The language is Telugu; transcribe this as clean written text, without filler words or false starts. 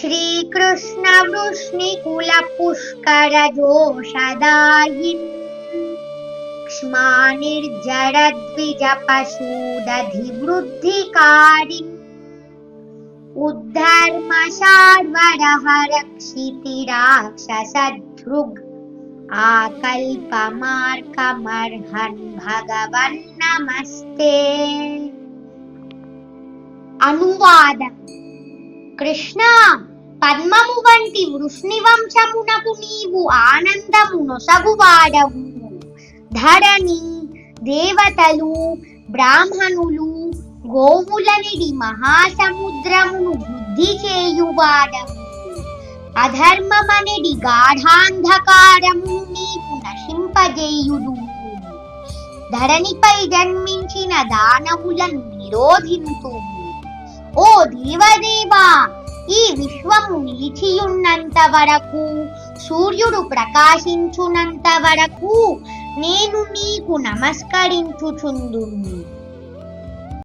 శ్రీకృష్ణ వృష్ణికుల పుష్కర జోషదాయిన్ క్ష్మానిర్జరద్విజ పశూదధివృద్ధికారిన్ ఉద్ధర్మశార్వరహరక్షితి రాక్షసధృగ్ ఆకల్పమార్కమర్హన్ భగవన్ నమస్తే. అనువాదం. కృష్ణ, పద్మము వంటి వృష్ణి వంశమునకు నీవు ఆనందము నొసగువాడవు. ధరణి, దేవతలు, బ్రాహ్మణులు, గోవులనిడి మహాసముద్రమును వృద్ధి చేయువాడవు. అధర్మమనిడి గాఢాంధకారము నీవు నశింపజేయుదు. ధరణిపై జన్మించిన దానవులను నిరోధింతు. ఓ దేవదేవా, ఈ విశ్వము నిలిచియున్నంత వరకు, సూర్యుడు ప్రకాశించునంత వరకు నేను నీకు నమస్కరించుచుందును.